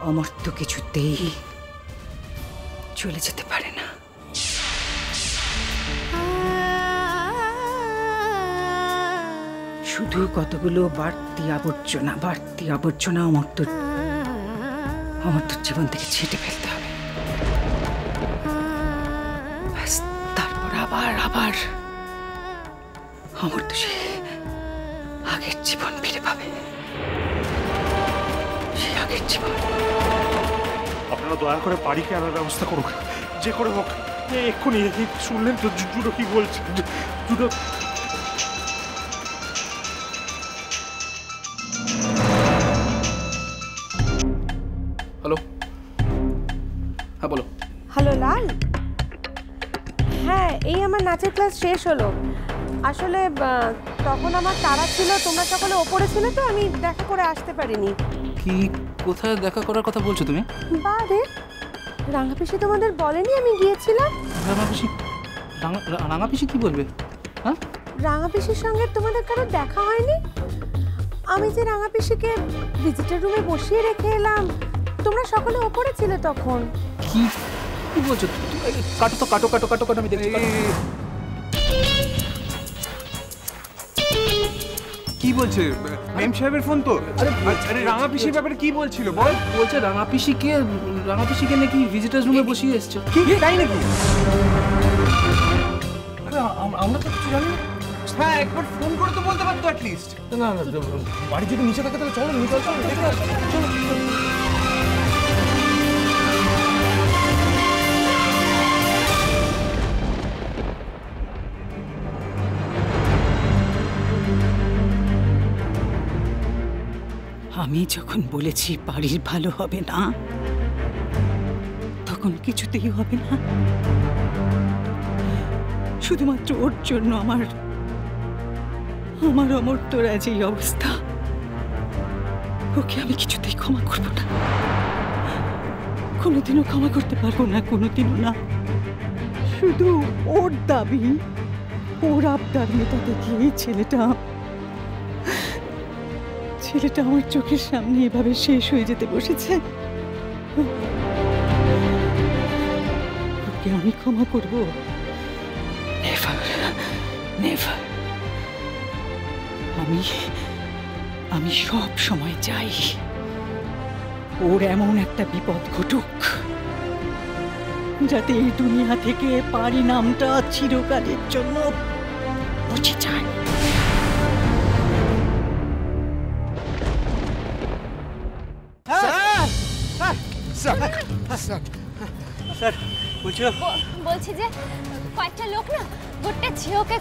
অমর্ত্য কিছুতেই চলে যেতে পারে না। শুধু কতগুলো বাড়তি আবর্জনা অমর্ত্যর জীবন থেকে ছেঁটে ফেলতে হবে। তারপর আবার আবার অমর্ত্য সে আগের জীবন ফিরে পাবে, সে আগের জীবন। আপনারা দয়া করে বাড়িকে আনার ব্যবস্থা করুক, যে করে হোক। এক্ষুনি শুনলেন তো জুডো কি বলছে? জুডো হ্যালো, হ্যাঁ বলো। হ্যালো লাল, হ্যাঁ এই আমার নাচের ক্লাস শেষ হলো। আসলে তখন আমার তাড়া ছিল, তোমরা সকলে ওপরে ছিলে তো আমি দেখা করে আসতে পারিনি। কি কোথায় দেখা করার কথা বলছো তুমি? বারে রাঙাপিসি তোমাদের বলেনি আমি গিয়েছিলাম? রাঙাপিসি কি বলবে? হ্যাঁ, রাঙাপিসির সঙ্গে তোমাদের কারো দেখা হয়নি? আমি যে রাঙাপিসিকে ভিজিটার রুমে বসিয়ে রেখে এলাম, তোমরা সকলে ওপরে ছিলে তখন। কি কি বলছো? কাটো তো, কাটো কাটো কাটো কাটো, আমি দেখছি। কি বলছে? মেম সাহেবের ফোন তো। আরে রাঙাপিসির ব্যাপারে কি বলছিল বল? বলছে রাঙাপিসিকে নাকি ভিজিটার রুমে বসিয়ে এসছে। কি তাই নাকি? আমরা তো কিছু জানি না। হ্যাঁ, একবার ফোন করে তো বলতে পারতো অ্যাট লিস্ট। না না, বাড়ি যদি নিচে থাকে তাহলে চলো নিচে চলো, দেখে আসো। চলো। আমি যখন বলেছি বাড়ির ভালো হবে না, তখন কিছুতেই হবে না। শুধুমাত্র ওর জন্য আমার অমর্ত্যর আজ এই অবস্থা। ওকে আমি কিছুতেই ক্ষমা করব না, কোনোদিনও ক্ষমা করতে পারবো না, কোনোদিনও না। শুধু ওর দাবি, ওর আবদার মেটাতে গিয়ে ছেলেটা আমার চোখের সামনে এভাবে শেষ হয়ে যেতে বসেছে। ওকে আমি ক্ষমা করব? Never, never. আমি সব সময় চাই ওর এমন একটা বিপদ ঘটুক যাতে এই দুনিয়া থেকে পারি নামটা চিরকালের জন্য মুছে যায়। বলছি যে কয়েকটা লোক না গোটা ঝিওকে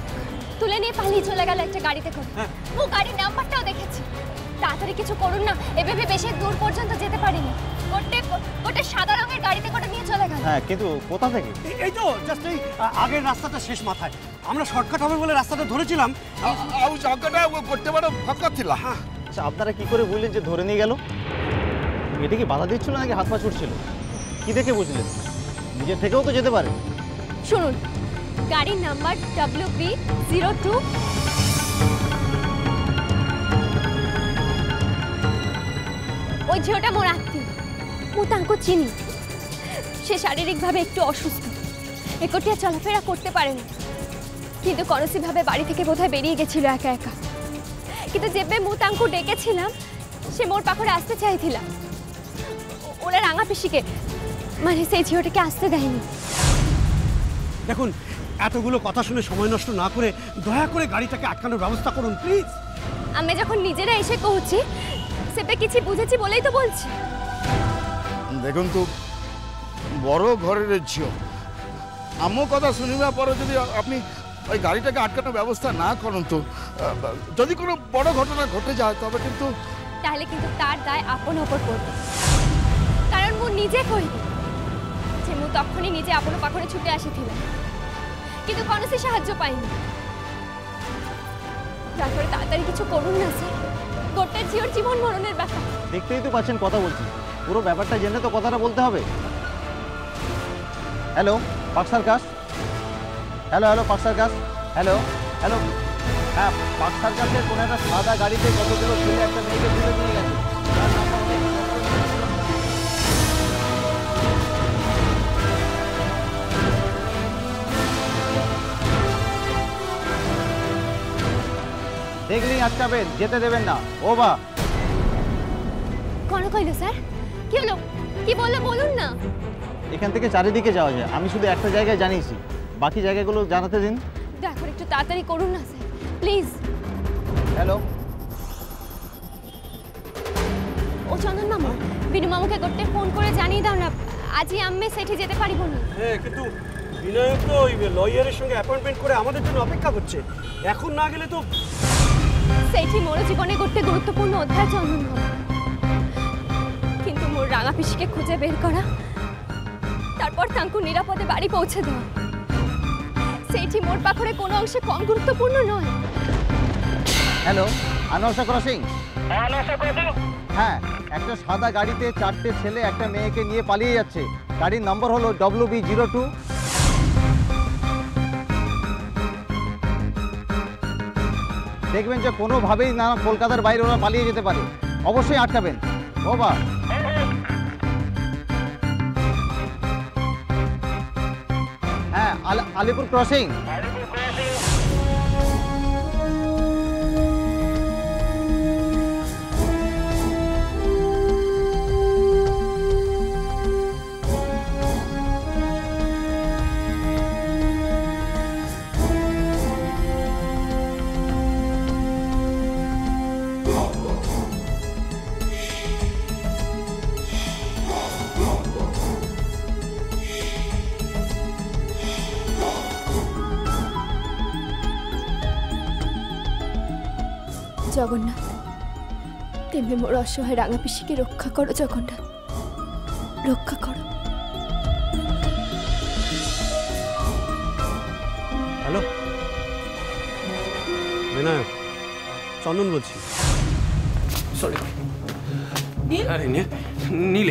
তুলে নিয়ে পালিয়ে চলে গেল একটা গাড়িতে করে। ও গাড়ির নাম্বারটাও দেখেছি। তাড়াতাড়ি কিছু করুন না, এভাবে বেশি দূর পর্যন্ত যেতে পারিনি। গোটা সাদা রঙের গাড়িতে করে নিয়ে চলে গেল। হ্যাঁ, কিন্তু কোথা থেকে? এই তো জাস্ট এই আগের রাস্তাটা শেষ মাথায়। আমরা শর্টকাট হবে বলে রাস্তাটা ধরেছিলাম। ଆଉ ଜାଗାଟା ଗୋଟେ ବଡ଼ ଫାଙ୍କା ଥିଲା। আচ্ছা, আপনারা কি করে বুঝলেন যে ধরে নিয়ে গেল? এটা কি বাধা দিচ্ছিল নাকি হাত পা ছুটছিল? কি দেখে বুঝলেন? নিজের থেকেও তো যেতে পারে। শুনুন, গাড়ির নাম্বার WP02। ওই ঝিওটা মোর আত্মীয়, ও তাঙ্কো চিনি। সে শারীরিকভাবে একটু অসুস্থ, একটিয়া চলাফেরা করতে পারে না, কিন্তু কনসিভাবে বাড়ি থেকে বোধহয় বেরিয়ে গেছিল একা একা। কিন্তু যেবে মু তাঙ্কু ডেকেছিলাম, সে মোর পাখরে আসতে চাইছিলাম। ওরা রাঙাপিসিকে মানে সেই ঝিওটাকে আসতে দেয়নি। দেখুন, এতগুলো কথা শুনে সময় নষ্ট না করে দয়া করে গাড়িটাকে আটকানোর ব্যবস্থা করুন প্লিজ। আমি যখন নিজেরা এসে কହୁছি, সেটা কিছু বুঝেছি বলেই তো বলছি। দেখুন তো, বড় ঘরের ঝিও আম কথা শুনিবা পরে যদি আপনি ওই গাড়িটাকে আটকানোর ব্যবস্থা না করেন, তো যদি কোনো বড় ঘটনা ঘটে যায় তবে কিন্তু তার দায় আপন ওপর পড়বে। কারণ মু নিজে কইবি যে মু তখনই নিজে আপন পাখরে ছুটে আসিছিলাম, কিন্তু কোনসি সাহায্য পাইনি। তারপরে তাড়াতাড়ি কিছু করুন না স্যার, গোটা ঝিওর জীবন মরণের ব্যাপার। দেখতেই তো পাচ্ছেন কথা বলছি, পুরো ব্যাপারটা জেনে তো কথাটা বলতে হবে। Hello park circus, hello park circus, hello. হ্যাঁ, পার্ক সার্কাসের কোনো একটা সাদা গাড়িতে কতগুলো ছেলে একটা মেয়েকে তুলে নিয়ে গেছে। দেখলেই আটকাবেন, যেতে দেবেন না। ও বা কোন কইলো স্যার? কি হলো? কি বললে বলুন না। এখান থেকে চারিদিকে যাওয়া যায়, আমি শুধু একটা জায়গায় জানিয়েছি, বাকি জায়গাগুলো জানাতে দিন। দয়া করে একটু তাড়াতাড়ি করুন না স্যার, প্লিজ। হ্যালো, ও চন্দন মামু, বিনু মামুকে গোটে ফোন করে জানিয়ে দাও না, আজই আমি সেঠে যেতে পারিব না। হ্যাঁ, কিন্তু বিনায়ক তো ওই লয়ারের সঙ্গে অ্যাপয়েন্টমেন্ট করে আমাদের জন্য অপেক্ষা করছে, এখন না গেলে তো। সেইটি মোর জীবনে গোটে গুরুত্বপূর্ণ অধ্যায় চন্দন মামু, কিন্তু মোর রাঙা পিসিকে খুঁজে বের করা, তারপর তাঙ্কু নিরাপদে বাড়ি পৌঁছে দেওয়া, সেইটি মোর পাখরে কোনো অংশে কম গুরুত্বপূর্ণ নয়। Hello, Anwar crossing. হ্যাঁ, একটা সাদা গাড়িতে 4টে ছেলে একটা মেয়েকে নিয়ে পালিয়ে যাচ্ছে। গাড়ির নম্বর হলো WB02। দেখবেন যে কোনোভাবেই না কলকাতার বাইরে ওরা পালিয়ে যেতে পারে, অবশ্যই আটকাবেন। ওবা। হ্যাঁ, আলিপুর ক্রসিং। জগন্নাথ, তেমনি মোর অসহায় রাঙা পিসিকে রক্ষা করো জগন্নাথ, রক্ষা করো। হ্যালো বিনায়ক, চন্দন বলছি। সরি। আরে নীল,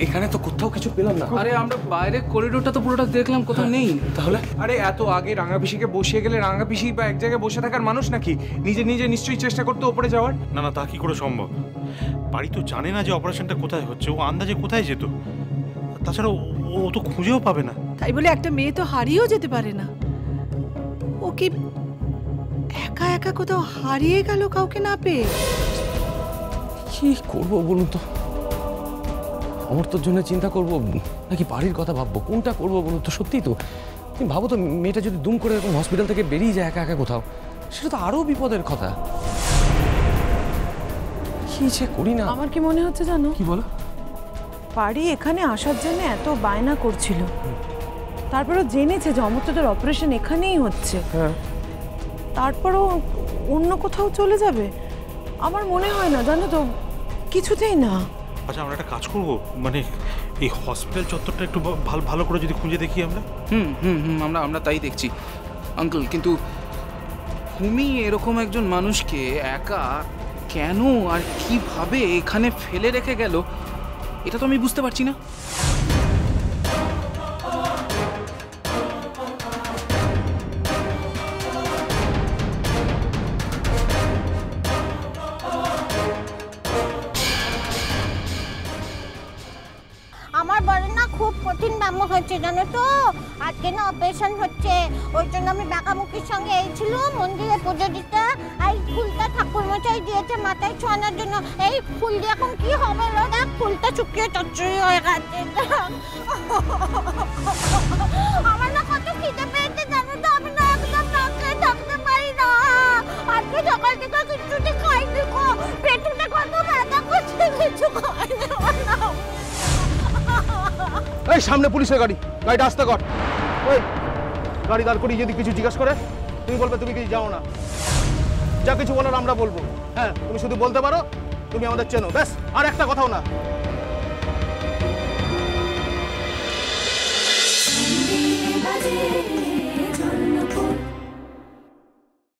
এখানে তো কোথাও কিছু পেলাম না। আরে আমরা বাইরে করিডোরটা তো পুরোটা দেখলাম, কোথাও নেই। তাহলে আরে এত আগে রাঙাপিসিকে বসিয়ে গেলে রাঙাপিসি বা এক জায়গায় বসে থাকার মানুষ নাকি? নিজে নিজে নিশ্চয়ই চেষ্টা করতে ওপরে যাওয়ার। না না, তা কি করে সম্ভব? বাড়ি তো জানে না যে অপারেশনটা কোথায় হচ্ছে, ও আন্দাজে কোথায় যেত? তাছাড়া ও তো খুঁজেও পাবে না। তাই বলে একটা মেয়ে তো হারিয়েও যেতে পারে না। ও কি একা একা কোথাও হারিয়ে গেল কাউকে না পেয়ে? কি করবো বলুন তো? অমর্তর জন্য চিন্তা করবো নাকি বাড়ির কথা ভাববো, কোনটা করবো বলুন তো? সত্যি তো তুমি ভাবো তো, মেয়েটা যদি দুম করে এরকম হসপিটাল থেকে বেরিয়ে যায় একা একা কোথাও, সেটা তো আরো বিপদের কথা। কি যে করি না। আমার কি মনে হচ্ছে জানো? কি বলো? বাড়ি এখানে আসার জন্য এত বায়না করছিল, তারপরও জেনেছে যে অমর্তদের অপারেশন এখানেই হচ্ছে, তারপরও অন্য কোথাও চলে যাবে? আমার মনে হয় না, জানো তো, কিছুতেই না। আচ্ছা, আমরা একটা কাজ করবো, মানে এই হসপিটাল চত্বরটা একটু ভালো করে যদি খুঁজে দেখি আমরা। আমরা তাই দেখছি আঙ্কেল, কিন্তু ভূমি এরকম একজন মানুষকে একা কেন আর কিভাবে এখানে ফেলে রেখে গেল, এটা তো আমি বুঝতে পারছি না। আমার বড় না খুব কঠিন ব্যায়াম হয়েছে জানো তো, আজকে না অপারেশন হচ্ছে, ওই জন্য আমি বাঁকামুখির সঙ্গে এইছিল মন্দিরে পুজো দিতে। এই ফুলটা ঠাকুর মশাই দিয়েছে মাথায় ছোঁয়ানোর জন্য। এই ফুল দিয়ে এখন কি হবে লো, দেখ ফুলটা শুকিয়ে চচ্চড়ি হয়ে গেছে। আমার না কত খিদে পেয়েছে জানো তো, আমি না একদম না খেয়ে থাকতে পারি না। আজকে সকাল থেকে কিছুটি খাইনি, পেটুতে কত ব্যথা করছে, কিছু খাইনি। এই সামনে পুলিশের গাড়ি, গাড়িটা আস্তে কর। ওই গাড়ি দাঁড় করিয়ে যদি কিছু জিজ্ঞাসা করে তুমি বলবে তুমি কিছু যাও না, যা কিছু বলার আমরা বলবো। হ্যাঁ, তুমি শুধু বলতে পারো তুমি আমাদের চেনো, ব্যাস, আর একটা কথাও না। বাজে